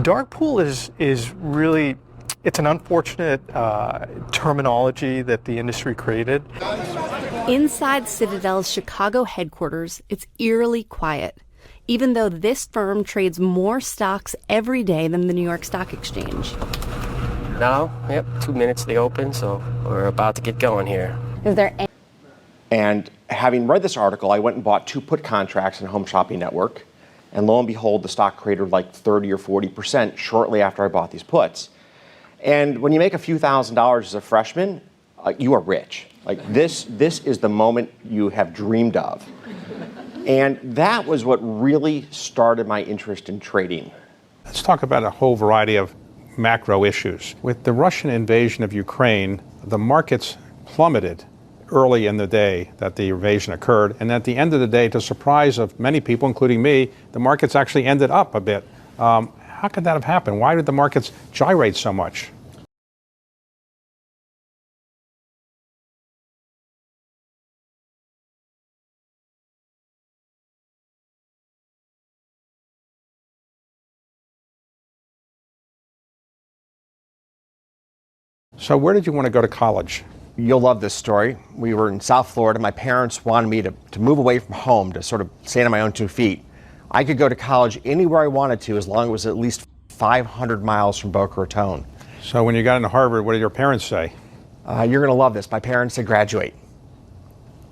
Dark pool is really, it's an unfortunate terminology that the industry created. Inside Citadel's Chicago headquarters, it's eerily quiet, even though this firm trades more stocks every day than the New York Stock Exchange. Now, 2 minutes they open, so we're about to get going here. Is there any... And having read this article, I went and bought 2 put contracts in Home Shopping Network. And lo and behold, the stock cratered like 30 or 40% shortly after I bought these puts. And when you make a few $1,000s as a freshman, you are rich. Like this is the moment you have dreamed of. And that was what really started my interest in trading. Let's talk about a whole variety of macro issues. With the Russian invasion of Ukraine, the markets plummeted early in the day that the invasion occurred, and at the end of the day, to the surprise of many people, including me, the markets actually ended up a bit. How could that have happened? Why did the markets gyrate so much? So where did you want to go to college? You'll love this story. We were in South Florida. My parents wanted me to move away from home, to sort of stand on my own 2 feet. I could go to college anywhere I wanted to as long as it was at least 500 miles from Boca Raton. So when you got into Harvard, what did your parents say? You're going to love this. My parents said graduate.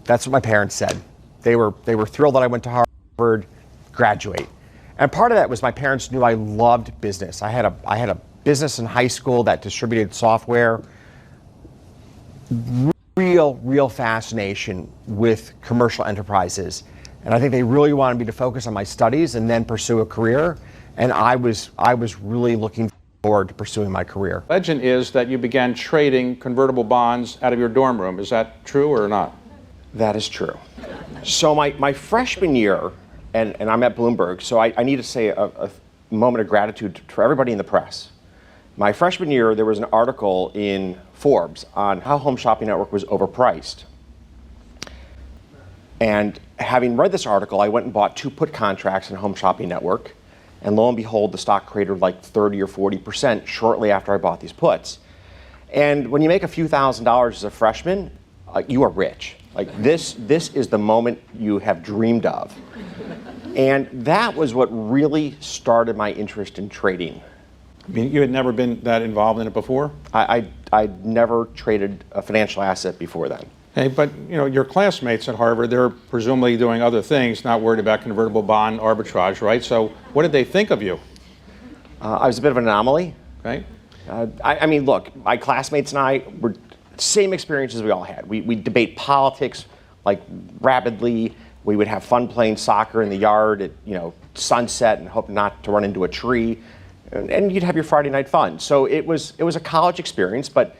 That's what my parents said. They were thrilled that I went to Harvard, graduate. And part of that was my parents knew I loved business. I had a business in high school that distributed software. Real fascination with commercial enterprises. And I think they really wanted me to focus on my studies and then pursue a career. And I was really looking forward to pursuing my career. Legend is that you began trading convertible bonds out of your dorm room. Is that true or not? That is true. So my freshman year, and I'm at Bloomberg, so I need to say a moment of gratitude for everybody in the press. My freshman year, there was an article in Forbes on how Home Shopping Network was overpriced. And having read this article, I went and bought 2 put contracts in Home Shopping Network. And lo and behold, the stock cratered like 30 or 40% shortly after I bought these puts. And when you make a few $1,000s as a freshman, you are rich. Like this is the moment you have dreamed of. And that was what really started my interest in trading. I mean, you had never been that involved in it before? I'd never traded a financial asset before then. Okay, but your classmates at Harvard, they're presumably doing other things, not worried about convertible bond arbitrage, right? So what did they think of you? I was a bit of an anomaly. Okay. I mean, look, my classmates and I were same experiences we all had. We debate politics like rapidly. We would have fun playing soccer in the yard at sunset and hope not to run into a tree. And you'd have your Friday night fun. So it was a college experience, but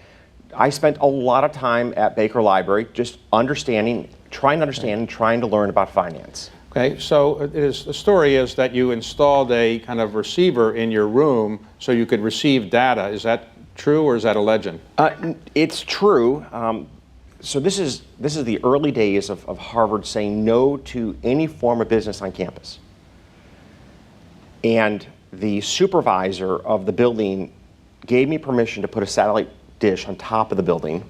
I spent a lot of time at Baker Library just trying to understand and trying to learn about finance. Okay, so the story is that you installed a kind of receiver in your room so you could receive data. Is that true or is that a legend? It's true. So this is the early days of Harvard saying no to any form of business on campus. And the supervisor of the building gave me permission to put a satellite dish on top of the building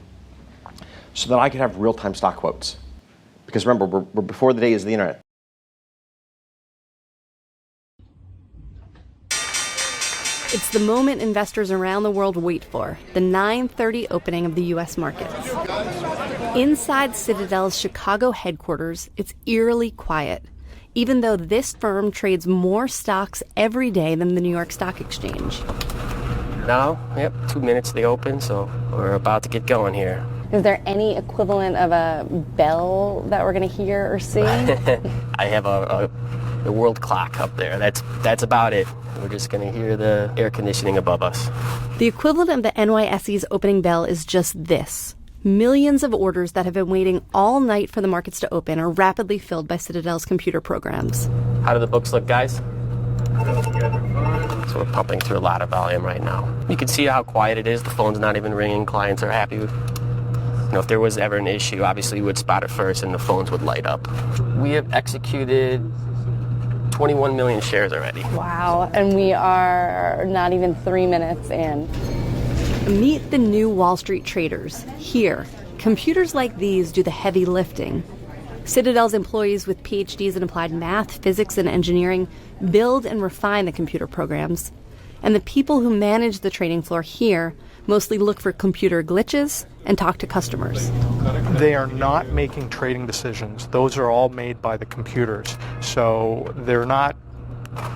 so that I could have real-time stock quotes. Because remember, we're before the days of the internet. It's the moment investors around the world wait for, the 9:30 opening of the U.S. markets. Inside Citadel's Chicago headquarters, it's eerily quiet, even though this firm trades more stocks every day than the New York Stock Exchange. Now, 2 minutes they open, so we're about to get going here. Is there any equivalent of a bell that we're going to hear or see? I have the world clock up there. That's about it. We're just going to hear the air conditioning above us. The equivalent of the NYSE's opening bell is just this. Millions of orders that have been waiting all night for the markets to open are rapidly filled by Citadel's computer programs. How do the books look, guys? So we're pumping through a lot of volume right now. You can see how quiet it is. The phone's not even ringing. Clients are happy. If there was ever an issue, obviously we would spot it first and the phones would light up. We have executed 21 million shares already. Wow, and we are not even 3 minutes in. Meet the new Wall Street traders. Here, computers like these do the heavy lifting. Citadel's employees with PhDs in applied math, physics, and engineering build and refine the computer programs. And the people who manage the trading floor here mostly look for computer glitches and talk to customers. They are not making trading decisions. Those are all made by the computers. So they're not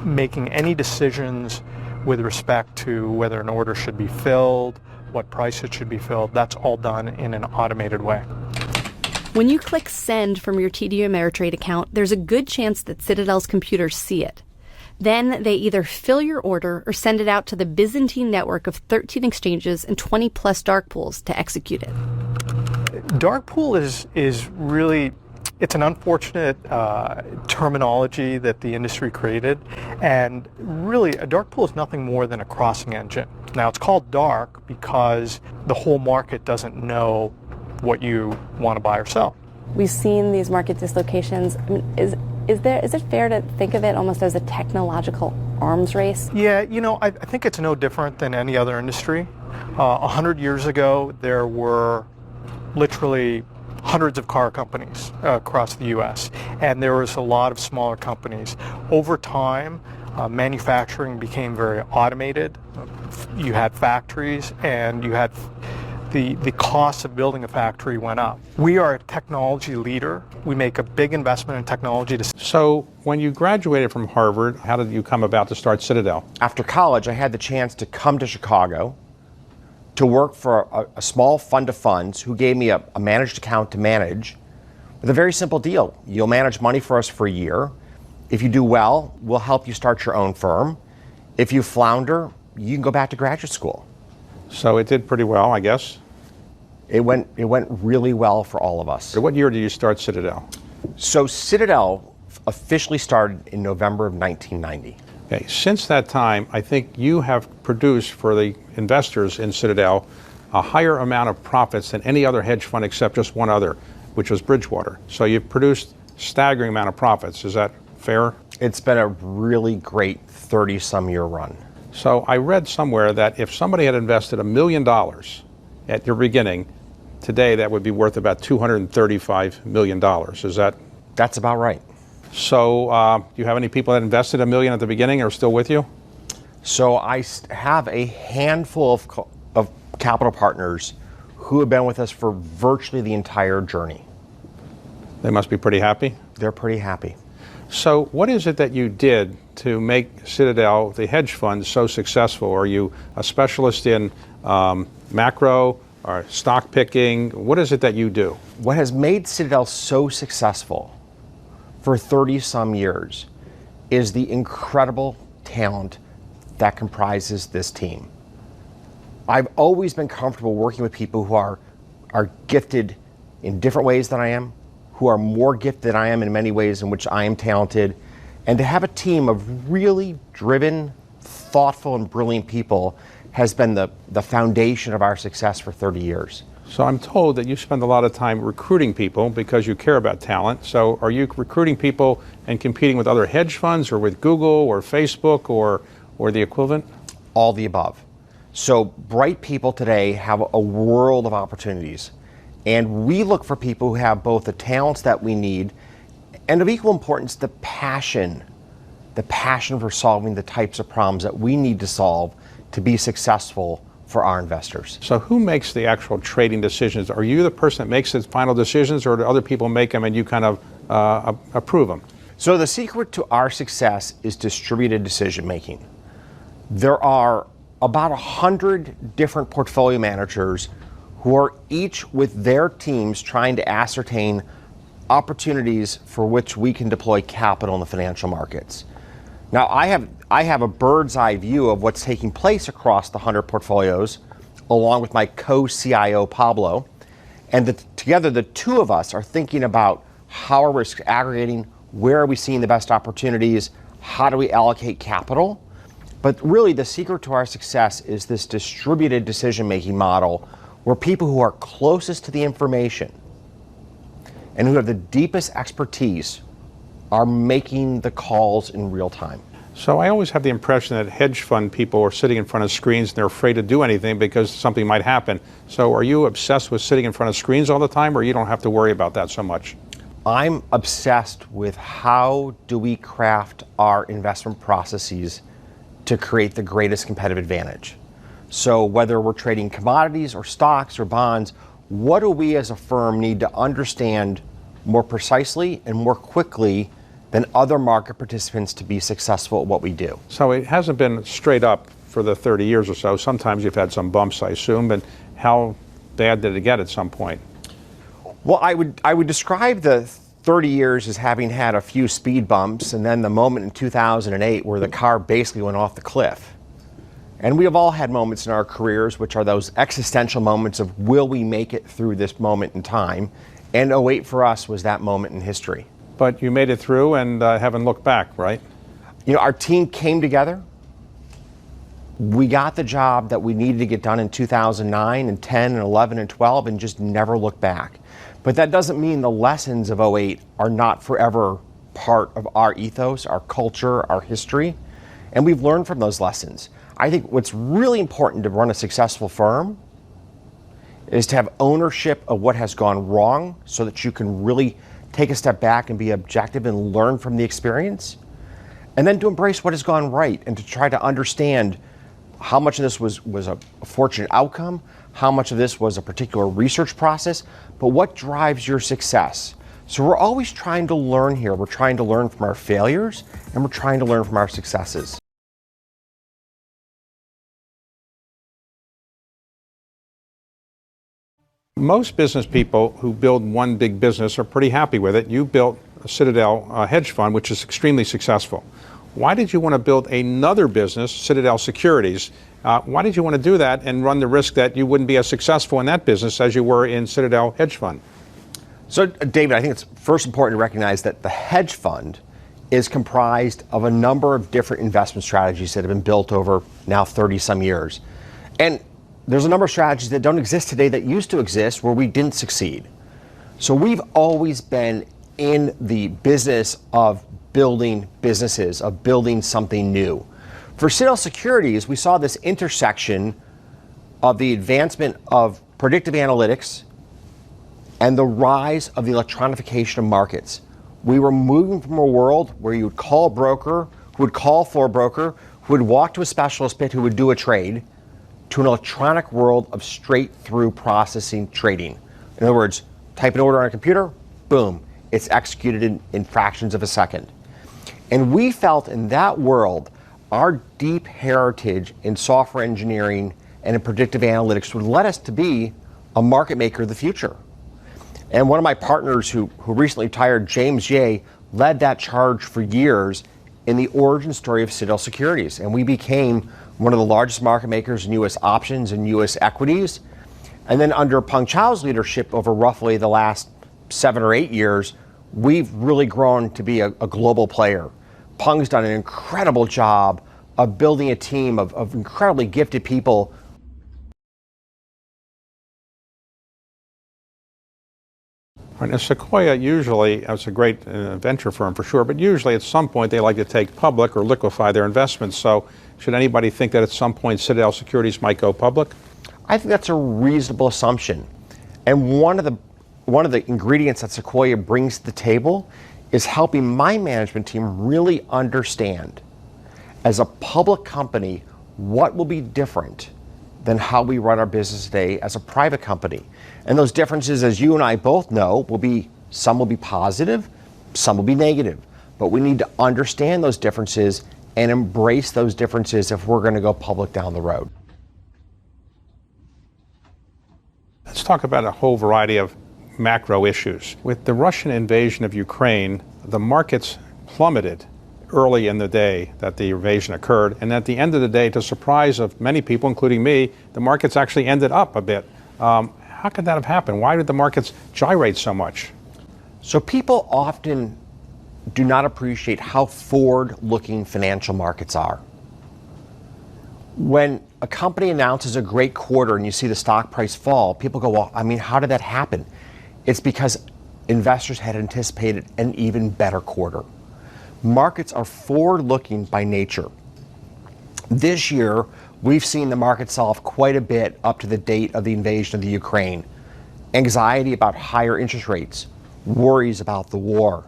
making any decisions with respect to whether an order should be filled, what price it should be filled. That's all done in an automated way. When you click send from your TD Ameritrade account, there's a good chance that Citadel's computers see it. Then they either fill your order or send it out to the Byzantine network of 13 exchanges and 20 plus dark pools to execute it. Dark pool is really, it's an unfortunate terminology that the industry created. And really, a dark pool is nothing more than a crossing engine. Now, it's called dark because the whole market doesn't know what you want to buy or sell. We've seen these market dislocations. I mean, is it fair to think of it almost as a technological arms race? Yeah, I think it's no different than any other industry. 100 years ago, there were literally hundreds of car companies across the U.S., and there was a lot of smaller companies. Over time, manufacturing became very automated. You had factories, and you had the cost of building a factory went up. We are a technology leader. We make a big investment in technology. So when you graduated from Harvard, how did you come about to start Citadel? After college, I had the chance to come to Chicago to work for a small fund of funds who gave me a managed account to manage with a very simple deal. You'll manage money for us for a year. If you do well, we'll help you start your own firm. If you flounder, you can go back to graduate school. So it did pretty well, I guess. It went really well for all of us. What year did you start Citadel? So Citadel officially started in November of 1990. Okay. Since that time, I think you have produced for the investors in Citadel a higher amount of profits than any other hedge fund except just one other, which was Bridgewater. So you've produced staggering amount of profits. Is that fair? It's been a really great 30-some year run. So I read somewhere that if somebody had invested $1 million at your beginning, today that would be worth about $235 million. That's about right. So do you have any people that invested $1 million at the beginning and are still with you? So I have a handful of capital partners who have been with us for virtually the entire journey. They must be pretty happy? They're pretty happy. So what is it that you did to make Citadel, the hedge fund, so successful? Are you a specialist in macro or stock picking? What is it that you do? What has made Citadel so successful for 30-some years is the incredible talent that comprises this team. I've always been comfortable working with people who are gifted in different ways than I am, who are more gifted than I am in many ways in which I am talented, and to have a team of really driven, thoughtful, and brilliant people has been the foundation of our success for 30 years. So I'm told that you spend a lot of time recruiting people because you care about talent. So are you recruiting people and competing with other hedge funds or with Google or Facebook or the equivalent? All the above. So bright people today have a world of opportunities. And we look for people who have both the talents that we need and of equal importance, the passion for solving the types of problems that we need to solve to be successful for our investors. So who makes the actual trading decisions? Are you the person that makes the final decisions, or do other people make them and you kind of approve them? So the secret to our success is distributed decision making. There are about 100 different portfolio managers who are each with their teams trying to ascertain opportunities for which we can deploy capital in the financial markets. Now, I have a bird's eye view of what's taking place across the 100 portfolios, along with my co-CIO, Pablo. And together, the two of us are thinking about how are we aggregating, where are we seeing the best opportunities, how do we allocate capital. But really, the secret to our success is this distributed decision-making model where people who are closest to the information and who have the deepest expertise are making the calls in real time. So I always have the impression that hedge fund people are sitting in front of screens and they're afraid to do anything because something might happen. So are you obsessed with sitting in front of screens all the time, or you don't have to worry about that so much? I'm obsessed with how do we craft our investment processes to create the greatest competitive advantage. So whether we're trading commodities or stocks or bonds, what do we as a firm need to understand more precisely and more quickly than other market participants to be successful at what we do? So it hasn't been straight up for the 30 years or so. Sometimes you've had some bumps, I assume, but how bad did it get at some point? Well, I would describe the 30 years as having had a few speed bumps, and then the moment in 2008 where the car basically went off the cliff. And we have all had moments in our careers which are those existential moments of, will we make it through this moment in time? And '08 for us was that moment in history. But you made it through and haven't looked back, right? You know, our team came together. We got the job that we needed to get done in 2009 and 10 and 11 and 12 and just never looked back. But that doesn't mean the lessons of '08 are not forever part of our ethos, our culture, our history. And we've learned from those lessons. I think what's really important to run a successful firm is to have ownership of what has gone wrong so that you can really take a step back and be objective and learn from the experience. And then to embrace what has gone right and to try to understand how much of this was a fortunate outcome, how much of this was a particular research process, but what drives your success. So we're always trying to learn here. We're trying to learn from our failures and we're trying to learn from our successes. Most business people who build one big business are pretty happy with it. You built a Citadel hedge fund, which is extremely successful. Why did you want to build another business, Citadel Securities? Why did you want to do that and run the risk that you wouldn't be as successful in that business as you were in Citadel hedge fund? So, David, I think it's first important to recognize that the hedge fund is comprised of a number of different investment strategies that have been built over now 30 some years. And there's a number of strategies that don't exist today that used to exist where we didn't succeed. So we've always been in the business of building businesses, of building something new. For Citadel Securities, we saw this intersection of the advancement of predictive analytics and the rise of the electronification of markets. We were moving from a world where you would call a broker, who would call a floor broker, who would walk to a specialist pit who would do a trade, to an electronic world of straight-through processing trading. In other words, type an order on a computer, boom, it's executed in fractions of a second. And we felt in that world, our deep heritage in software engineering and in predictive analytics would let us to be a market maker of the future. And one of my partners who recently retired, James Ye, led that charge for years in the origin story of Citadel Securities. And we became one of the largest market makers in U.S. options and U.S. equities. And then under Peng Chao's leadership over roughly the last 7 or 8 years, we've really grown to be a global player. Peng's done an incredible job of building a team of incredibly gifted people. And Sequoia usually, it's a great venture firm for sure, but usually at some point they like to take public or liquefy their investments. So should anybody think that at some point Citadel Securities might go public? I think that's a reasonable assumption. And one of the ingredients that Sequoia brings to the table is helping my management team really understand, as a public company, what will be different than how we run our business today as a private company. And those differences, as you and I both know, some will be positive, some will be negative. But we need to understand those differences and embrace those differences if we're going to go public down the road. Let's talk about a whole variety of macro issues. With the Russian invasion of Ukraine, the markets plummeted early in the day that the invasion occurred, and at the end of the day, to the surprise of many people, including me, the markets actually ended up a bit. How could that have happened? Why did the markets gyrate so much? So people often do not appreciate how forward-looking financial markets are. When a company announces a great quarter and you see the stock price fall, people go, well, I mean, how did that happen? It's because investors had anticipated an even better quarter. markets are forward-looking by nature. This year, we've seen the market sell off quite a bit up to the date of the invasion of the Ukraine. Anxiety about higher interest rates, worries about the war.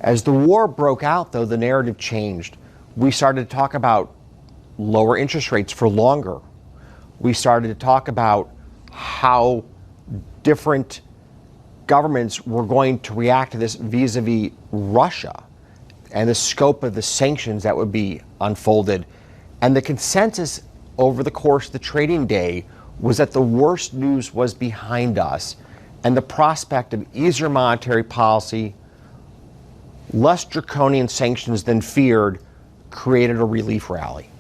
As the war broke out, though, the narrative changed. We started to talk about lower interest rates for longer. We started to talk about how different governments were going to react to this vis-a-vis Russia and the scope of the sanctions that would be unfolded. And the consensus over the course of the trading day was that the worst news was behind us, and the prospect of easier monetary policy, less draconian sanctions than feared, created a relief rally.